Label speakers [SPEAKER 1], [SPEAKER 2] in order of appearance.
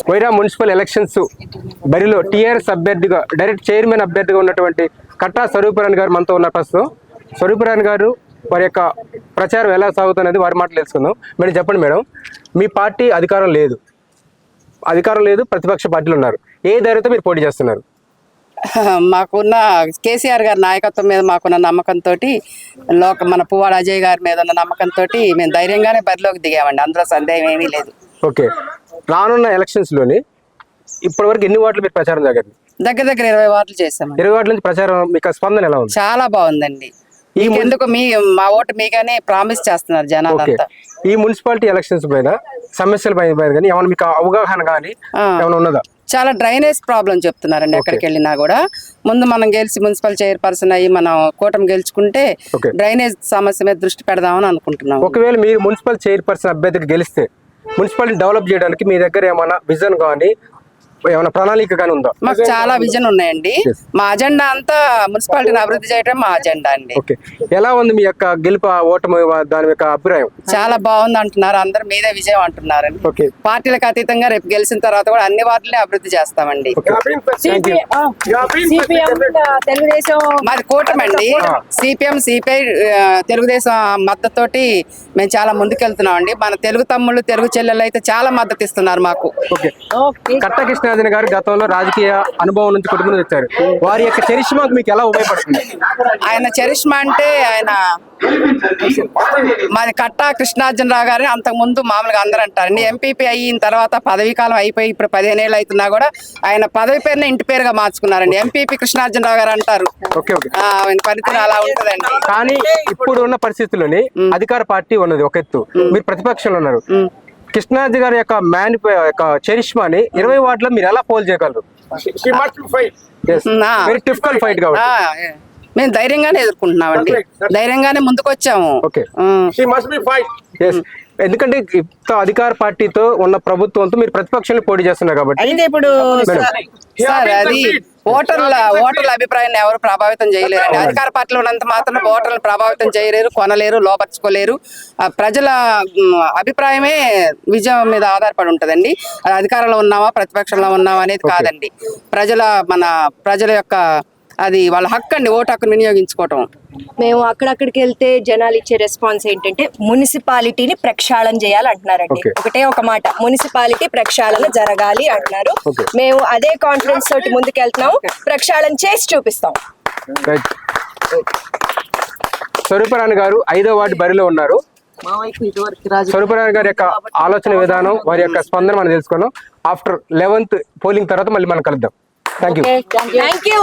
[SPEAKER 1] కోయిరా municipal elections బరిలో TRS అభ్యర్థిగా direct chairman అభ్యర్థిగా ఉన్నటువంటి కట్టా స్వరూపరాణి గారు మనతో ఉన్న ప్రస్తుతం. స్వరూపరాణి గారు వారి యొక్క ప్రచారం ఎలా సాగుతున్నది వారి మాటలు తెలుసుకుందాం. మేడం చెప్పండి మేడం, మీ పార్టీ అధికారం లేదు, ప్రతిపక్ష పార్టీలు ఉన్నారు, ఏ ధైర్యంతో మీరు పోటీ చేస్తున్నారు?
[SPEAKER 2] మాకున్న కేసీఆర్ గారి నాయకత్వం మీద మాకున్న నమ్మకంతో, మన పువ్వాడ అజయ్ గారి మీద ఉన్న నమ్మకంతో మేము ధైర్యంగానే బరిలోకి దిగామండి. అందులో సందేహం ఏమీ లేదు.
[SPEAKER 1] ఓకే, రానున్న ఎలక్షన్స్లోని ఇప్పటి వరకు ఎన్ని వార్డులు మీరు ప్రచారం జరిగింది?
[SPEAKER 2] దగ్గర 20 వార్డులు చేసాము.
[SPEAKER 1] 20 వార్డుల నుంచి ప్రచారం మీకు స్పందన ఎలా ఉంది?
[SPEAKER 2] చాలా బాగుందండి. ఎందుకు మా ఓటు మీగానే ప్రామిస్ చేస్తున్నారు జనాలంతా.
[SPEAKER 1] ఈ మున్సిపాలిటీ ఎలక్షన్స్ పైన సమస్యల పైన కానీ ఏమైనా మీకు అవగాహన కానీ ఏమైనా ఉన్నదా?
[SPEAKER 2] చాలా డ్రైనేజ్ ప్రాబ్లం చెప్తున్నారండి. ఎక్కడికి వెళ్ళినా కూడా ముందు మనం గెలిచి మున్సిపల్ చైర్పర్సన్ అయ్యి మనం కూటమి గెలుచుకుంటే డ్రైనేజ్ సమస్య మీద దృష్టి పెడదామని అనుకుంటున్నాం.
[SPEAKER 1] ఒకవేళ మీరు మున్సిపల్ చైర్పర్సన్ అభ్యర్థికి గెలిస్తే మున్సిపాలిటీ డెవలప్ చేయడానికి మీ దగ్గర ఏమైనా విజన్ కానీ ఏమైనా ప్రణాళిక కానీ ఉందా?
[SPEAKER 2] మాకు చాలా విజన్ ఉన్నాయండి. మా అజెండా అంతా మున్సిపాలిటీని అభివృద్ధి చేయడం మా అజెండా అండి.
[SPEAKER 1] ఓకే, ఎలా ఉంది మీ యొక్క గెలుపు ఓటమి దాని యొక్క అభిప్రాయం?
[SPEAKER 2] చాలా బాగుంది అంటున్నారు అందరు, మీదే విజయం అంటున్నారండి.
[SPEAKER 1] ఓకే,
[SPEAKER 2] పార్టీలకు అతీతంగా రేపు గెలిచిన తర్వాత కూడా అన్ని వార్డులే అభివృద్ధి చేస్తామండి. మాది కూటమి అండి. సిపిఎం, సిపిఐ, తెలుగుదేశం మద్దతుతోటి మేము చాలా ముందుకెళ్తున్నాం అండి. మన తెలుగు తమ్ముళ్ళు, తెలుగు చెల్లెళ్ళు అయితే చాలా మద్దతు ఇస్తున్నారు మాకు.
[SPEAKER 1] కట్టా కృష్ణారాజన్ గారు గతంలో రాజకీయ అనుభవం నుంచి కుటుంబం వచ్చారు. వారి యొక్క చరిష్మాకు మీకు ఎలా ఉపయోగపడుతుంది?
[SPEAKER 2] ఆయన చరిష్మా అంటే ఆయన మాది కట్టా కృష్ణార్జునరావు గారిని అంతకు ముందు మామూలుగా అందరూ అంటారండి. ఎంపీపీ అయిన తర్వాత పదవీ కాలం అయిపోయి ఇప్పుడు 15 ఏళ్ళు అవుతున్నా కూడా ఆయన పదవి పేరుని ఇంటి పేరుగా మార్చుకున్నారండి. ఎంపీపీ కృష్ణార్జునరావు గారు అంటారు. ఆయన పనితీరు అలా ఉంటదండి.
[SPEAKER 1] కానీ ఇప్పుడు ఉన్న పరిస్థితుల్లోని అధికార పార్టీ ఉన్నది ఒక ఎత్తు, మీరు ప్రతిపక్షంలో ఉన్నారు. కృష్ణాజీ గారి యొక్క చరిష్మాని 20 వార్డులో మీరు ఎలా పోల్ చేయగలరు?
[SPEAKER 2] మేము ధైర్యంగానే ఎదుర్కొంటున్నామండి, ధైర్యంగానే ముందుకు వచ్చాము.
[SPEAKER 1] ఎందుకంటే అధికార పార్టీతో ఉన్న ప్రభుత్వంతో మీరు ప్రతిపక్షంలో పోటీ చేస్తున్నారు కాబట్టి.
[SPEAKER 2] ఇప్పుడు సార్ అది ఓటర్ల అభిప్రాయాన్ని ఎవరు ప్రభావితం చేయలేరు. అధికార పార్టీలో ఉన్నంత మాత్రం ఓటర్లు ప్రభావితం చేయలేరు, కొనలేరు, లోపరుచుకోలేరు. ప్రజల అభిప్రాయమే విజయం మీద ఆధారపడి ఉంటదండి. అది అధికారంలో ఉన్నావా ప్రతిపక్షంలో ఉన్నావా అనేది కాదండి. ప్రజల యొక్క అది వాళ్ళ హక్కు అండి, ఓటు హక్కును వినియోగించుకోవటం.
[SPEAKER 3] మేము అక్కడికి వెళ్తే జనాలు ఇచ్చే రెస్పాన్స్ ఏంటంటే మున్సిపాలిటీని ప్రక్షాళన చేయాలంటున్నారండి. ఒకటే ఒక మాట, మున్సిపాలిటీ ప్రక్షాళన జరగాలి అంటున్నారు. మేము అదే కాన్ఫిడెన్స్ తోటి ముందుకెళ్తున్నాము, ప్రక్షాళన చేసి చూపిస్తాం.
[SPEAKER 1] స్వరూపరాణి గారు 5వ వార్డు బరిలో ఉన్నారు. స్వరూపరాణి గారి యొక్క ఆలోచన విధానం, వారి యొక్క స్పందన మనం తెలుసుకున్నాం. ఆఫ్టర్ 11th పోలింగ్ తర్వాత మళ్ళీ మనం కలుద్దాం. Thank you.